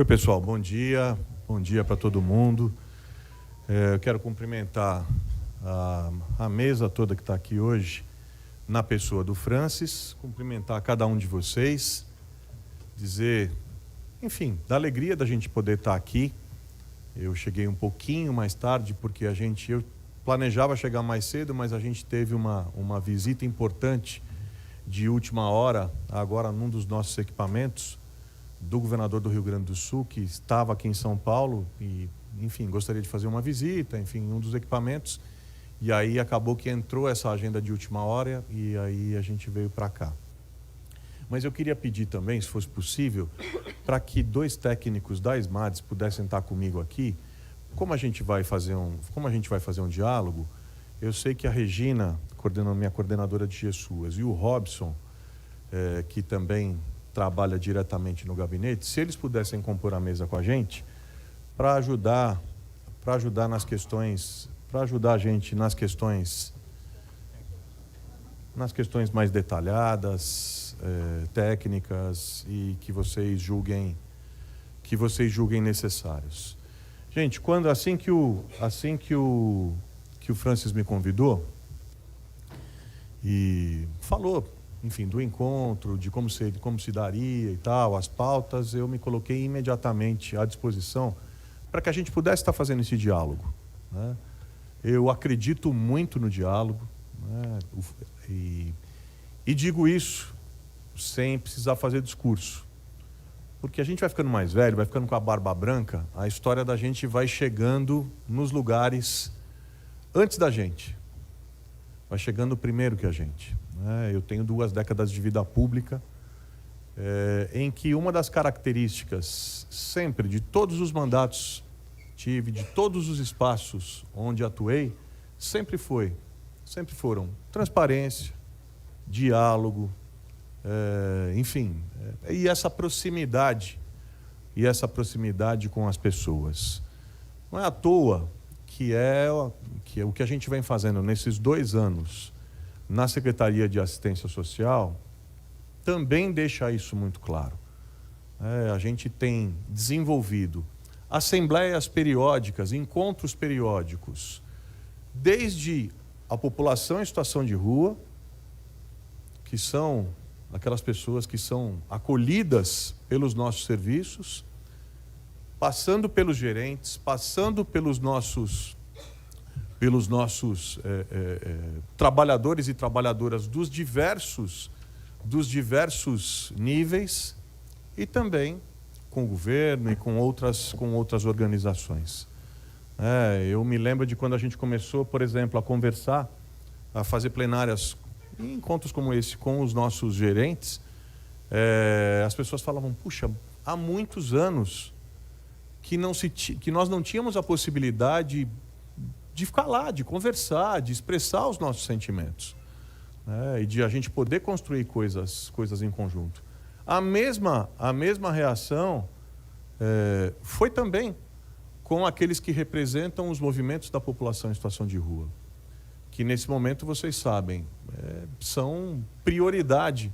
Oi, pessoal, bom dia para todo mundo. Eu quero cumprimentar a mesa toda que está aqui hoje, na pessoa do Francis, cumprimentar cada um de vocês, dizer, enfim, da alegria da gente poder estar aqui. Eu cheguei um pouquinho mais tarde, porque eu planejava chegar mais cedo, mas a gente teve uma visita importante de última hora, agora num dos nossos equipamentos, do governador do Rio Grande do Sul, que estava aqui em São Paulo e, enfim, gostaria de fazer uma visita, enfim, um dos equipamentos. E aí acabou que entrou essa agenda de última hora e aí a gente veio para cá. Mas eu queria pedir também, se fosse possível, para que dois técnicos da SMADS pudessem estar comigo aqui. Como a gente vai fazer um diálogo, eu sei que a Regina, minha coordenadora de GESUAS, e o Robson, que também trabalha diretamente no gabinete, se eles pudessem compor a mesa com a gente, para ajudar nas questões, para ajudar a gente nas questões mais detalhadas, técnicas, e que vocês julguem necessários. Gente, assim que o Francis me convidou e falou, enfim, do encontro, de como se daria e tal, as pautas, eu me coloquei imediatamente à disposição para que a gente pudesse estar fazendo esse diálogo, né? Eu acredito muito no diálogo, né? E digo isso sem precisar fazer discurso, porque a gente vai ficando mais velho, vai ficando com a barba branca, a história da gente vai chegando nos lugares antes da gente, vai chegando primeiro que a gente. Eu tenho 2 décadas de vida pública, em que uma das características sempre de todos os mandatos tive, de todos os espaços onde atuei, sempre foram transparência, diálogo, enfim, e essa proximidade com as pessoas. Não é à toa que o que a gente vem fazendo nesses 2 anos na Secretaria de Assistência Social também deixa isso muito claro. A gente tem desenvolvido assembleias periódicas, encontros periódicos, desde a população em situação de rua, que são aquelas pessoas que são acolhidas pelos nossos serviços, passando pelos gerentes, passando pelos nossos trabalhadores e trabalhadoras dos diversos níveis, e também com o governo e com outras organizações. Eu me lembro de quando a gente começou, por exemplo, a conversar, a fazer plenárias, em encontros como esse, com os nossos gerentes, as pessoas falavam, puxa, há muitos anos que nós não tínhamos a possibilidade de ficar lá, de conversar, de expressar os nossos sentimentos, e de a gente poder construir coisas em conjunto. A mesma reação foi também com aqueles que representam os movimentos da população em situação de rua, que nesse momento, vocês sabem, são prioridade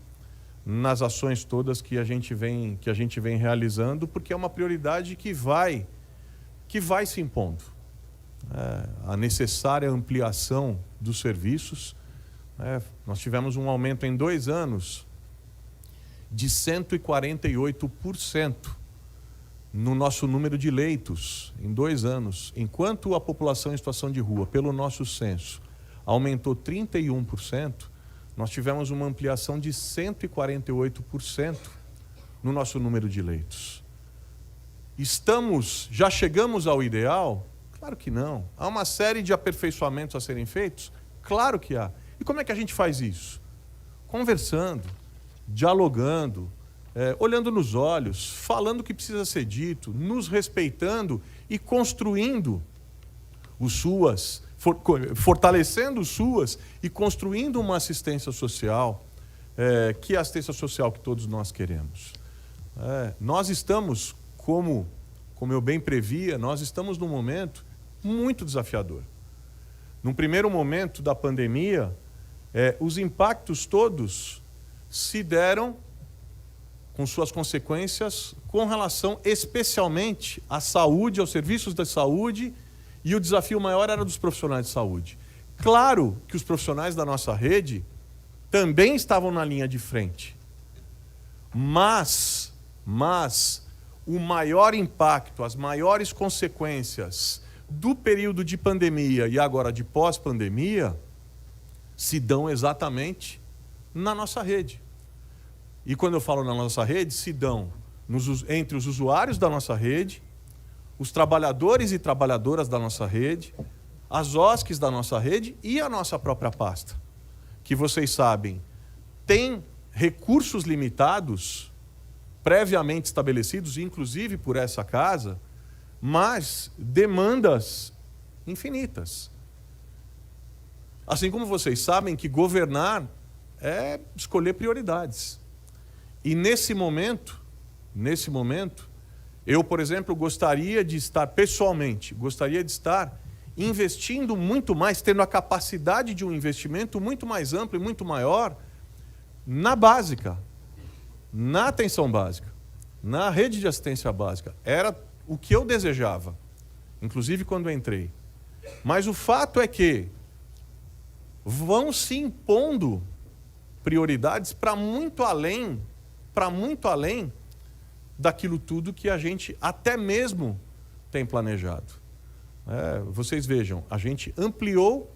nas ações todas que a gente vem realizando, porque é uma prioridade que vai se impondo. A necessária ampliação dos serviços. Nós tivemos um aumento em 2 anos de 148% no nosso número de leitos em 2 anos, enquanto a população em situação de rua, pelo nosso censo, aumentou 31%, nós tivemos uma ampliação de 148% no nosso número de leitos. Já chegamos ao ideal? Claro que não. Há uma série de aperfeiçoamentos a serem feitos? Claro que há. E como é que a gente faz isso? Conversando, dialogando, olhando nos olhos, falando o que precisa ser dito, nos respeitando e construindo os SUAS, fortalecendo os SUAS e construindo uma assistência social, que é a assistência social que todos nós queremos. Nós estamos, como eu bem previa, nós estamos num momento muito desafiador. Num primeiro momento da pandemia, os impactos todos se deram com suas consequências com relação especialmente à saúde, aos serviços da saúde, e o desafio maior era dos profissionais de saúde. Claro que os profissionais da nossa rede também estavam na linha de frente, mas o maior impacto, as maiores consequências do período de pandemia e agora de pós-pandemia se dão exatamente na nossa rede. E quando eu falo na nossa rede, se dão entre os usuários da nossa rede, os trabalhadores e trabalhadoras da nossa rede, as OSCs da nossa rede e a nossa própria pasta, que vocês sabem, tem recursos limitados, previamente estabelecidos, inclusive por essa casa, mas demandas infinitas. Assim como vocês sabem que governar é escolher prioridades. E nesse momento, eu, por exemplo, gostaria de estar investindo muito mais, tendo a capacidade de um investimento muito mais amplo e muito maior na básica, na atenção básica, na rede de assistência básica. Era o que eu desejava, inclusive quando entrei. Mas o fato é que vão se impondo prioridades para muito além daquilo tudo que a gente até mesmo tem planejado. Vocês vejam, a gente ampliou,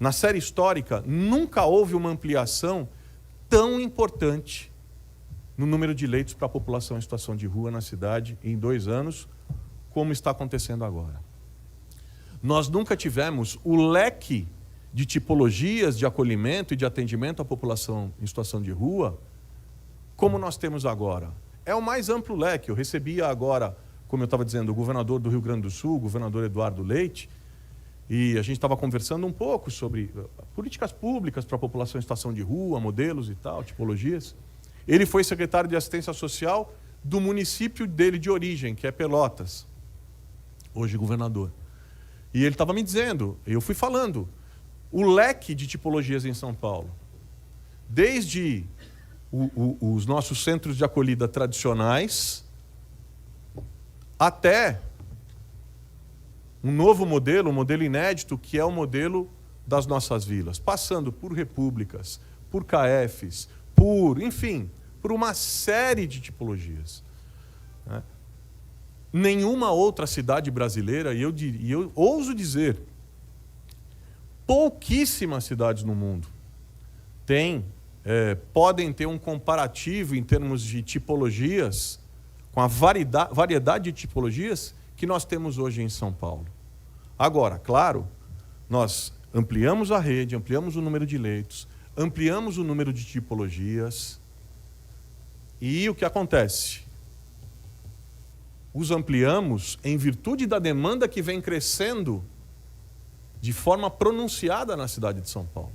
na série histórica, nunca houve uma ampliação tão importante no número de leitos para a população em situação de rua na cidade em 2 anos, como está acontecendo agora. Nós nunca tivemos o leque de tipologias de acolhimento e de atendimento à população em situação de rua como nós temos agora. É o mais amplo leque. Eu recebia agora, como eu estava dizendo, o governador do Rio Grande do Sul, o governador Eduardo Leite, e a gente estava conversando um pouco sobre políticas públicas para a população em situação de rua, modelos e tal, tipologias. Ele foi secretário de Assistência Social do município dele de origem, que é Pelotas, hoje governador. E ele estava me dizendo, eu fui falando, o leque de tipologias em São Paulo, desde os nossos centros de acolhida tradicionais até um novo modelo, um modelo inédito, que é o modelo das nossas vilas, passando por repúblicas, por CAEFs, enfim, por uma série de tipologias. Nenhuma outra cidade brasileira, e eu ouso dizer, pouquíssimas cidades no mundo podem ter um comparativo em termos de tipologias, com a variedade de tipologias que nós temos hoje em São Paulo. Agora, claro, nós ampliamos a rede, ampliamos o número de leitos, ampliamos o número de tipologias, e o que acontece? Os ampliamos em virtude da demanda que vem crescendo de forma pronunciada na cidade de São Paulo.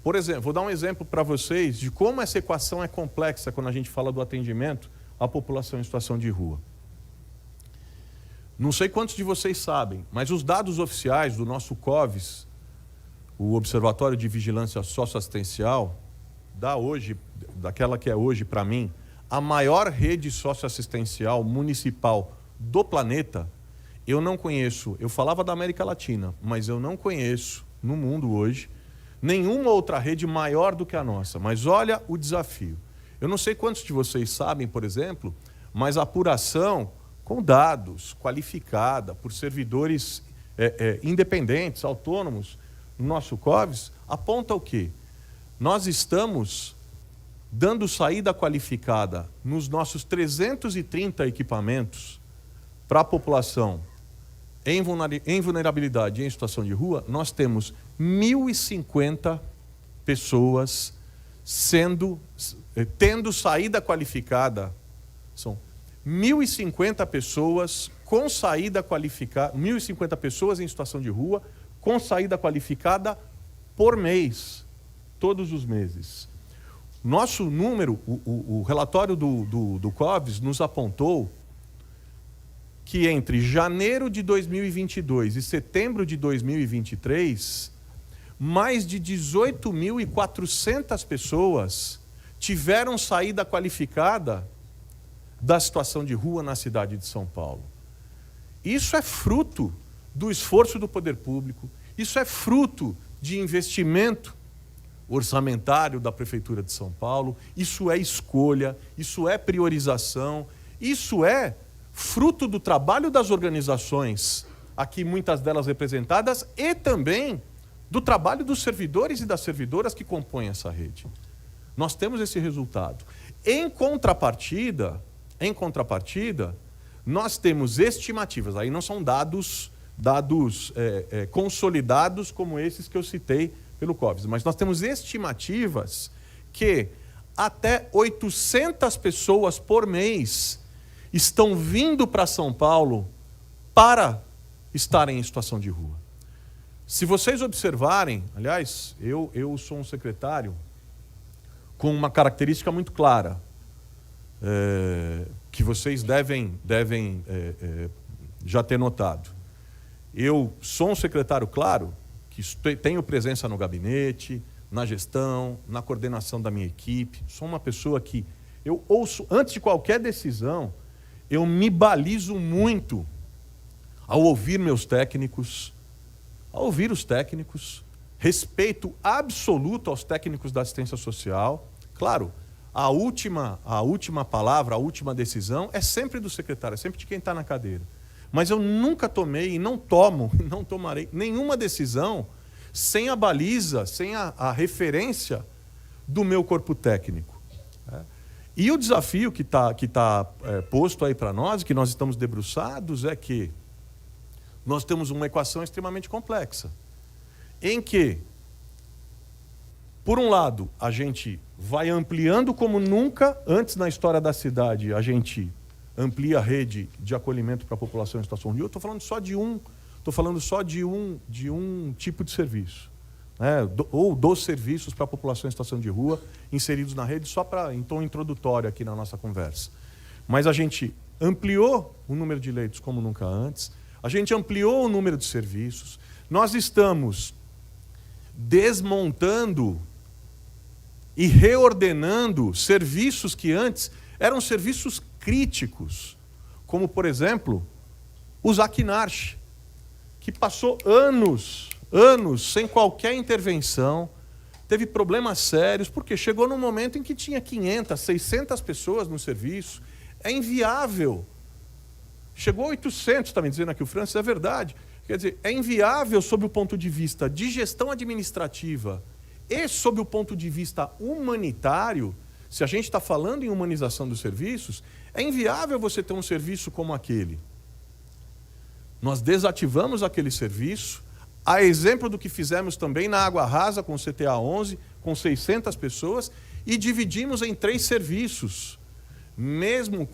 Por exemplo, vou dar um exemplo para vocês de como essa equação é complexa quando a gente fala do atendimento à população em situação de rua. Não sei quantos de vocês sabem, mas os dados oficiais do nosso COVES, o Observatório de Vigilância Socioassistencial, daquela que é hoje, para mim, a maior rede socioassistencial municipal do planeta, eu não conheço, eu falava da América Latina, mas eu não conheço no mundo hoje nenhuma outra rede maior do que a nossa. Mas olha o desafio. Eu não sei quantos de vocês sabem, por exemplo, mas a apuração com dados, qualificada, por servidores independentes, autônomos, no nosso COVES, aponta o quê? Nós estamos dando saída qualificada nos nossos 330 equipamentos para a população em vulnerabilidade e em situação de rua. Nós temos 1.050 pessoas tendo saída qualificada. São 1.050 pessoas com saída qualificada, 1.050 pessoas em situação de rua com saída qualificada por mês, todos os meses. Nosso número, o relatório do COVES nos apontou que entre janeiro de 2022 e setembro de 2023, mais de 18.400 pessoas tiveram saída qualificada da situação de rua na cidade de São Paulo. Isso é fruto do esforço do poder público, isso é fruto de investimento orçamentário da Prefeitura de São Paulo, isso é escolha, isso é priorização, isso é fruto do trabalho das organizações, aqui muitas delas representadas, e também do trabalho dos servidores e das servidoras que compõem essa rede. Nós temos esse resultado. Em contrapartida, nós temos estimativas, aí não são dados consolidados como esses que eu citei pelo COVES, mas nós temos estimativas que até 800 pessoas por mês estão vindo para São Paulo para estarem em situação de rua. Se vocês observarem, aliás, eu sou um secretário com uma característica muito clara, que vocês devem já ter notado. Eu sou um secretário, claro, que tenho presença no gabinete, na gestão, na coordenação da minha equipe. Sou uma pessoa que eu ouço, antes de qualquer decisão, eu me balizo muito ao ouvir meus técnicos, respeito absoluto aos técnicos da assistência social. Claro, a última palavra, a última decisão é sempre do secretário, é sempre de quem está na cadeira. Mas eu nunca tomei e não tomarei nenhuma decisão sem a baliza, sem a referência do meu corpo técnico. E o desafio que tá posto aí para nós, que nós estamos debruçados, é que nós temos uma equação extremamente complexa, em que, por um lado, a gente vai ampliando como nunca antes na história da cidade, a gente amplia a rede de acolhimento para a população em situação de rua. Eu estou falando só de um tipo de serviço, né? Ou dos serviços para a população em situação de rua inseridos na rede, só para em tom introdutório aqui na nossa conversa. Mas a gente ampliou o número de leitos como nunca antes, a gente ampliou o número de serviços, nós estamos desmontando e reordenando serviços que antes eram serviços críticos, como, por exemplo, o Zaquinarche, que passou anos sem qualquer intervenção, teve problemas sérios, porque chegou num momento em que tinha 500, 600 pessoas no serviço, é inviável. Chegou a 800, está me dizendo aqui o Francis, é verdade. Quer dizer, é inviável sob o ponto de vista de gestão administrativa e sob o ponto de vista humanitário. Se a gente está falando em humanização dos serviços, é inviável você ter um serviço como aquele. Nós desativamos aquele serviço, a exemplo do que fizemos também na Água Rasa, com o CTA 11, com 600 pessoas, e dividimos em 3 serviços, mesmo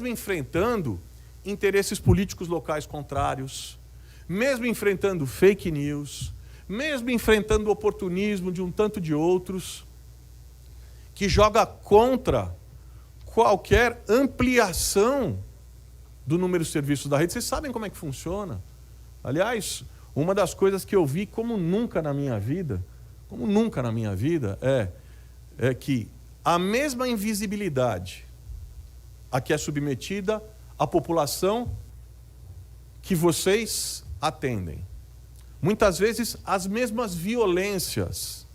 enfrentando interesses políticos locais contrários, mesmo enfrentando fake news, mesmo enfrentando o oportunismo de um tanto de outros, que joga contra qualquer ampliação do número de serviços da rede. Vocês sabem como é que funciona? Aliás, uma das coisas que eu vi como nunca na minha vida, é que a mesma invisibilidade a que é submetida a população que vocês atendem, muitas vezes as mesmas violências,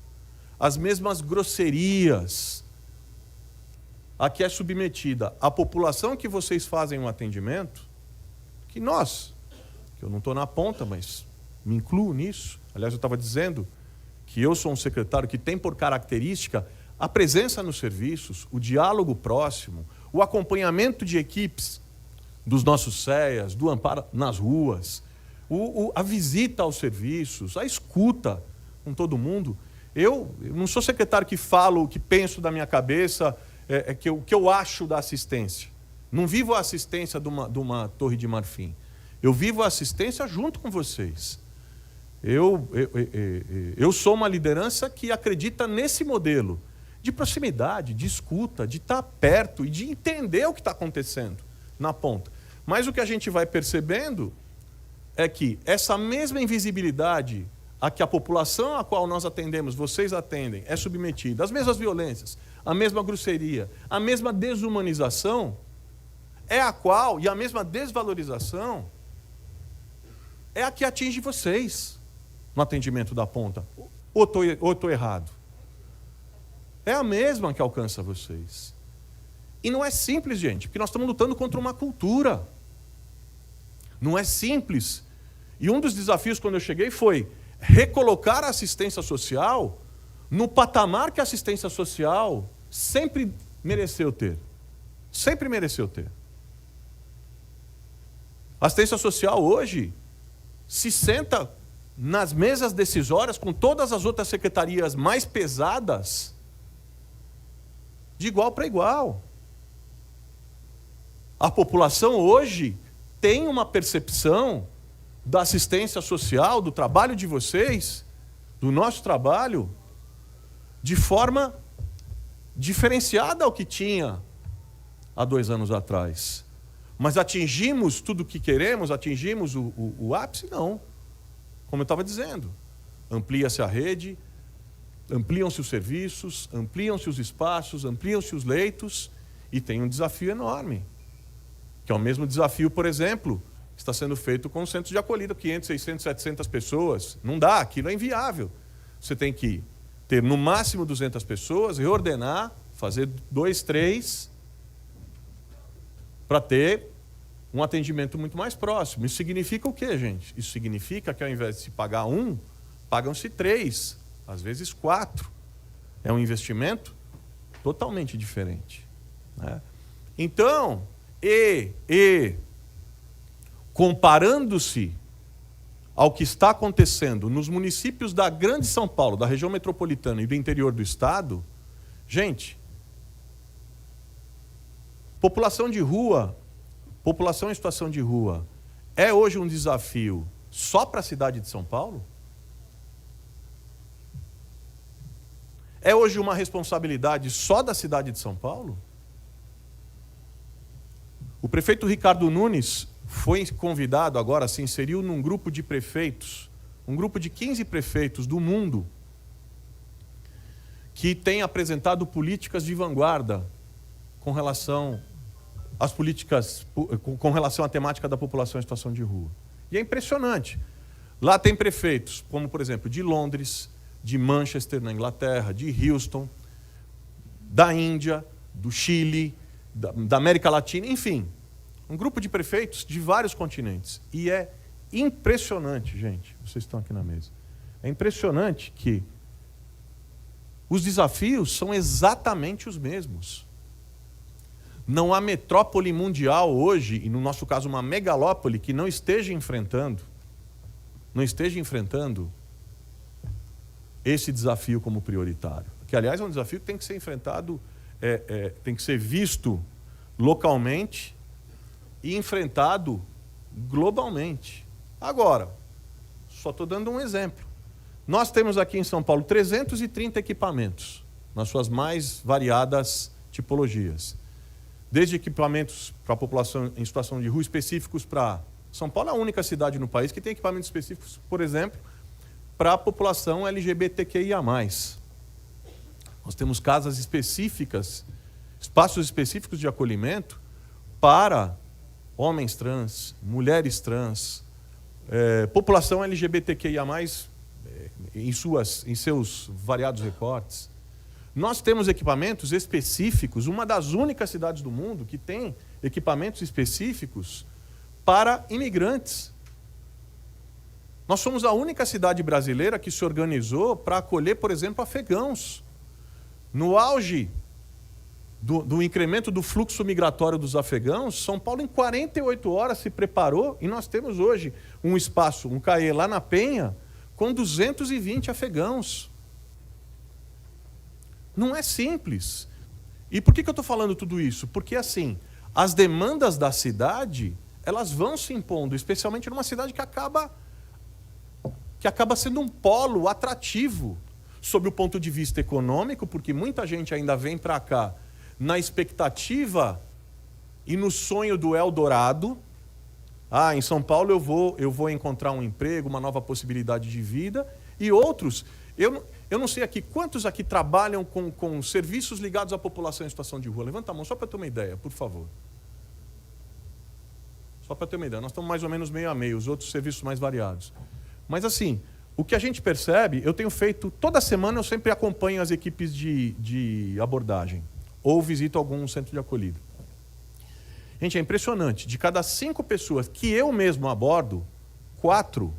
as mesmas grosserias a que é submetida a população que vocês fazem um atendimento, que eu não estou na ponta, mas me incluo nisso. Aliás, eu estava dizendo que eu sou um secretário que tem por característica a presença nos serviços, o diálogo próximo, o acompanhamento de equipes dos nossos CEAs, do amparo nas ruas, a visita aos serviços, a escuta com todo mundo. Eu não sou secretário que falo o que penso da minha cabeça, o que eu acho da assistência. Não vivo a assistência de uma Torre de Marfim. Eu vivo a assistência junto com vocês. Eu sou uma liderança que acredita nesse modelo de proximidade, de escuta, de estar perto e de entender o que está acontecendo na ponta. Mas o que a gente vai percebendo é que essa mesma invisibilidade a que a população a qual nós atendemos, vocês atendem, é submetida às mesmas violências, a mesma grosseria, a mesma desumanização, é a qual, e a mesma desvalorização, é a que atinge vocês no atendimento da ponta. Ou estou errado? É a mesma que alcança vocês. E não é simples, gente, porque nós estamos lutando contra uma cultura. Não é simples. E um dos desafios quando eu cheguei foi recolocar a assistência social no patamar que a assistência social sempre mereceu ter. Sempre mereceu ter. A assistência social hoje se senta nas mesas decisórias com todas as outras secretarias mais pesadas, de igual para igual. A população hoje tem uma percepção da assistência social, do trabalho de vocês, do nosso trabalho, de forma diferenciada ao que tinha há 2 anos atrás. Mas atingimos tudo o que queremos? Atingimos o ápice? Não. Como eu estava dizendo, amplia-se a rede, ampliam-se os serviços, ampliam-se os espaços, ampliam-se os leitos, e tem um desafio enorme, que é o mesmo desafio, por exemplo, que está sendo feito com os centros de acolhida, 500, 600, 700 pessoas. Não dá, aquilo é inviável. Você tem que ter no máximo 200 pessoas, reordenar, fazer 2, 3, para ter um atendimento muito mais próximo. Isso significa o quê, gente? Isso significa que ao invés de se pagar 1, pagam-se 3, às vezes 4. É um investimento totalmente diferente, né? Então, comparando-se ao que está acontecendo nos municípios da Grande São Paulo, da região metropolitana e do interior do estado, gente, população de rua, população em situação de rua, é hoje um desafio só para a cidade de São Paulo? É hoje uma responsabilidade só da cidade de São Paulo? O prefeito Ricardo Nunes foi convidado agora, se inseriu num grupo de prefeitos, um grupo de 15 prefeitos do mundo, que tem apresentado políticas de vanguarda com relação às políticas, com relação à temática da população em situação de rua. E é impressionante. Lá tem prefeitos, como por exemplo, de Londres, de Manchester, na Inglaterra, de Houston, da Índia, do Chile, da América Latina, enfim, um grupo de prefeitos de vários continentes. E é impressionante, gente, vocês estão aqui na mesa, é impressionante que os desafios são exatamente os mesmos. Não há metrópole mundial hoje, e no nosso caso uma megalópole, que não esteja enfrentando esse desafio como prioritário. Que, aliás, é um desafio que tem que ser enfrentado, tem que ser visto localmente e enfrentado globalmente. Agora, só estou dando um exemplo. Nós temos aqui em São Paulo 330 equipamentos, nas suas mais variadas tipologias. Desde equipamentos para a população em situação de rua específicos para... São Paulo é a única cidade no país que tem equipamentos específicos, por exemplo, para a população LGBTQIA+. Nós temos casas específicas, espaços específicos de acolhimento para homens trans, mulheres trans, população LGBTQIA+, em seus variados recortes. Nós temos equipamentos específicos, uma das únicas cidades do mundo que tem equipamentos específicos para imigrantes. Nós somos a única cidade brasileira que se organizou para acolher, por exemplo, afegãos. No auge do incremento do fluxo migratório dos afegãos, São Paulo em 48 horas se preparou e nós temos hoje um espaço, um CAE lá na Penha, com 220 afegãos. Não é simples. E por que eu estou falando tudo isso? Porque, assim, as demandas da cidade, elas vão se impondo, especialmente numa cidade que acaba sendo um polo atrativo, sob o ponto de vista econômico, porque muita gente ainda vem para cá na expectativa e no sonho do Eldorado. Em São Paulo eu vou encontrar um emprego, uma nova possibilidade de vida, E outros, eu não sei aqui, quantos aqui trabalham com serviços ligados à população em situação de rua? Levanta a mão, só para ter uma ideia, por favor. Só para ter uma ideia, nós estamos mais ou menos meio a meio, os outros serviços mais variados. Mas assim, o que a gente percebe, eu tenho feito, toda semana eu sempre acompanho as equipes de abordagem, ou visito algum centro de acolhida. Gente, é impressionante, de cada 5 pessoas que eu mesmo abordo, 4,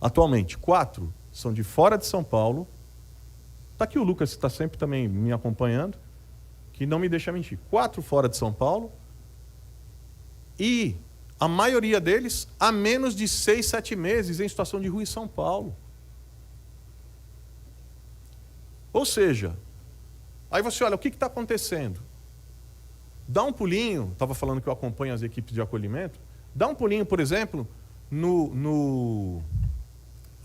atualmente, 4 são de fora de São Paulo. Está aqui o Lucas, que está sempre também me acompanhando, que não me deixa mentir. 4 fora de São Paulo, e a maioria deles há menos de 6, 7 meses em situação de rua em São Paulo. Ou seja, aí você olha, o que está acontecendo? Dá um pulinho, estava falando que eu acompanho as equipes de acolhimento, dá um pulinho, por exemplo,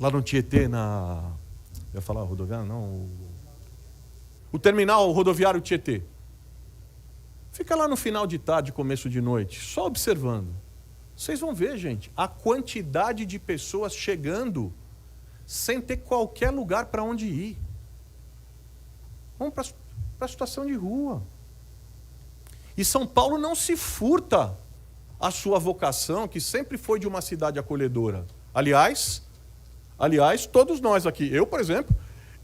lá no Tietê, eu ia falar rodoviário, não, o terminal rodoviário Tietê. Fica lá no final de tarde, começo de noite, só observando. Vocês vão ver, gente, a quantidade de pessoas chegando sem ter qualquer lugar para onde ir. Vamos para a situação de rua. E São Paulo não se furta a sua vocação, que sempre foi de uma cidade acolhedora. Aliás, todos nós aqui, eu, por exemplo,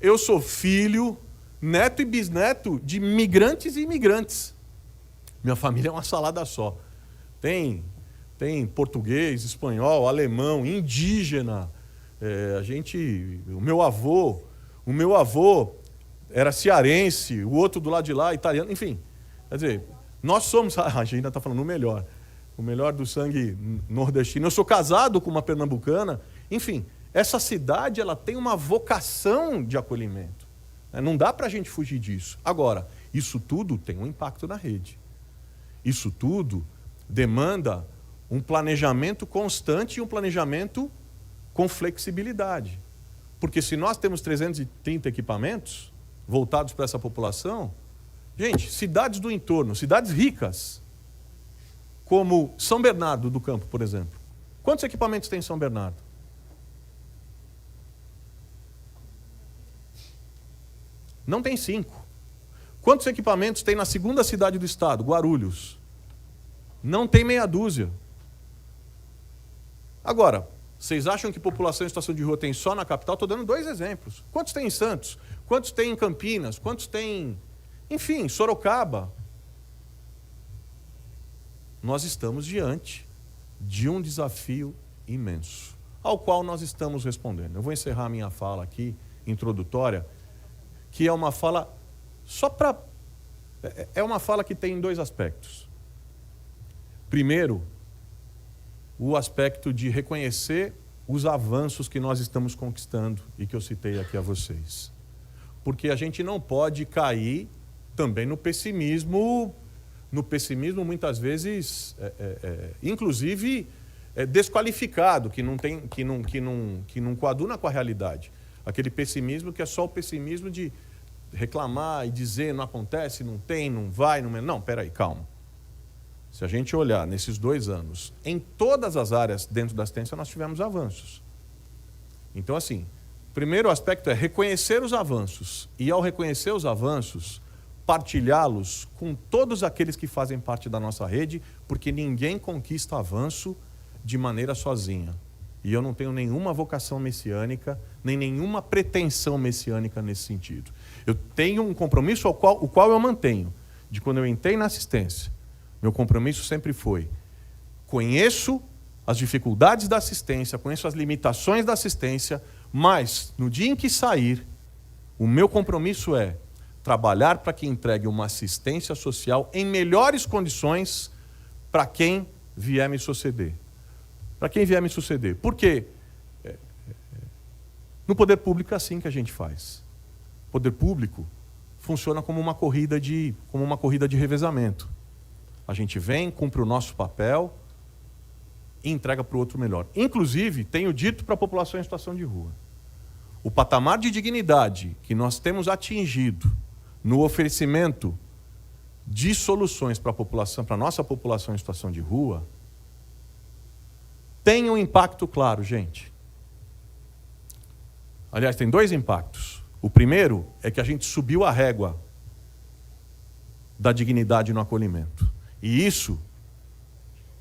eu sou filho, neto e bisneto de migrantes e imigrantes. Minha família é uma salada só. Tem português, espanhol, alemão, indígena. O meu avô era cearense, o outro do lado de lá, italiano, enfim. Quer dizer, nós somos, a gente ainda está falando o melhor do sangue nordestino. Eu sou casado com uma pernambucana. Enfim, essa cidade ela tem uma vocação de acolhimento. Não dá para a gente fugir disso. Agora, isso tudo tem um impacto na rede. Isso tudo demanda um planejamento constante e um planejamento com flexibilidade. Porque se nós temos 330 equipamentos voltados para essa população, gente, cidades do entorno, cidades ricas, como São Bernardo do Campo, por exemplo. Quantos equipamentos tem em São Bernardo? Não tem 5. Quantos equipamentos tem na segunda cidade do estado, Guarulhos? Não tem meia dúzia. Agora, vocês acham que população em situação de rua tem só na capital? Estou dando 2 exemplos. Quantos tem em Santos? Quantos tem em Campinas? Quantos tem, enfim, Sorocaba? Nós estamos diante de um desafio imenso, ao qual nós estamos respondendo. Eu vou encerrar minha fala aqui, introdutória, que é uma fala é uma fala que tem 2 aspectos. Primeiro, o aspecto de reconhecer os avanços que nós estamos conquistando e que eu citei aqui a vocês. Porque a gente não pode cair também no pessimismo muitas vezes, inclusive desqualificado, que não coaduna com a realidade. Aquele pessimismo que é só o pessimismo de reclamar e dizer não acontece, não tem, não vai, não... Não, peraí, calma. Se a gente olhar nesses 2 anos, em todas as áreas dentro da assistência, nós tivemos avanços. Então, assim, primeiro aspecto é reconhecer os avanços. E ao reconhecer os avanços, partilhá-los com todos aqueles que fazem parte da nossa rede, porque ninguém conquista avanço de maneira sozinha. E eu não tenho nenhuma vocação messiânica, nem nenhuma pretensão messiânica nesse sentido. Eu tenho um compromisso o qual eu mantenho, de quando eu entrei na assistência. Meu compromisso sempre foi: conheço as dificuldades da assistência, conheço as limitações da assistência, mas no dia em que sair, o meu compromisso é trabalhar para que entregue uma assistência social em melhores condições para quem vier me suceder. Para quem vier me suceder. Porque no poder público é assim que a gente faz. O poder público funciona como uma corrida de revezamento. A gente vem, cumpre o nosso papel e entrega para o outro melhor. Inclusive, tenho dito para a população em situação de rua, o patamar de dignidade que nós temos atingido no oferecimento de soluções para a nossa população em situação de rua, tem um impacto claro, gente. Aliás, tem dois impactos. O primeiro é que a gente subiu a régua da dignidade no acolhimento. E isso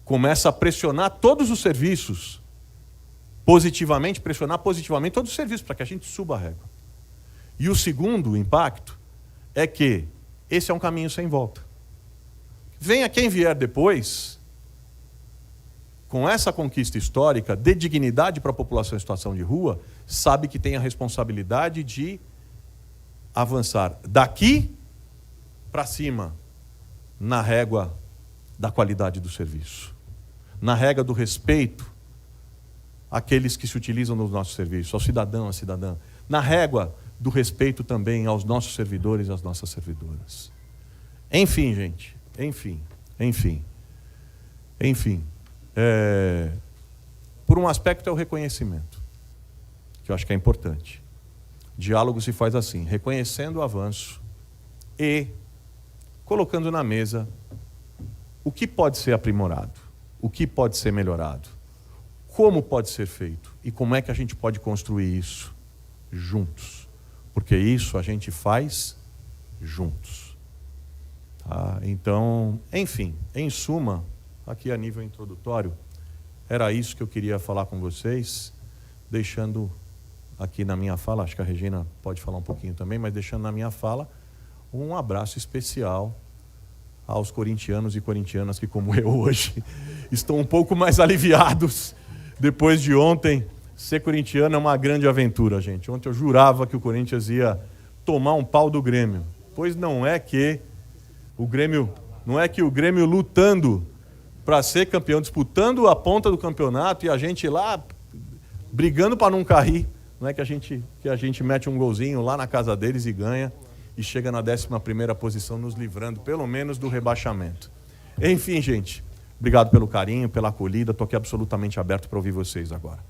começa a pressionar todos os serviços, pressionar positivamente todos os serviços, para que a gente suba a régua. E o segundo impacto é que esse é um caminho sem volta. Venha quem vier depois, com essa conquista histórica de dignidade para a população em situação de rua, sabe que tem a responsabilidade de avançar daqui para cima na régua da qualidade do serviço, na régua do respeito àqueles que se utilizam dos nossos serviços, ao cidadão, à cidadã, na régua do respeito também aos nossos servidores e às nossas servidoras. Enfim, gente, enfim. Por um aspecto é o reconhecimento, que eu acho que é importante. Diálogo se faz assim, reconhecendo o avanço e colocando na mesa o que pode ser aprimorado, o que pode ser melhorado, como pode ser feito e como é que a gente pode construir isso juntos. Porque isso a gente faz juntos. Tá? Então, enfim, em suma, aqui a nível introdutório, era isso que eu queria falar com vocês, deixando aqui na minha fala, acho que a Regina pode falar um pouquinho também, mas deixando na minha fala um abraço especial aos corintianos e corintianas que, como eu hoje, estão um pouco mais aliviados depois de ontem. Ser corintiano é uma grande aventura, gente. Ontem eu jurava que o Corinthians ia tomar um pau do Grêmio, pois não é que o Grêmio lutando para ser campeão, disputando a ponta do campeonato e a gente lá brigando para não cair, não é que a gente mete um golzinho lá na casa deles e ganha e chega na 11ª posição, nos livrando pelo menos do rebaixamento. Enfim, gente, obrigado pelo carinho, pela acolhida, estou aqui absolutamente aberto para ouvir vocês agora.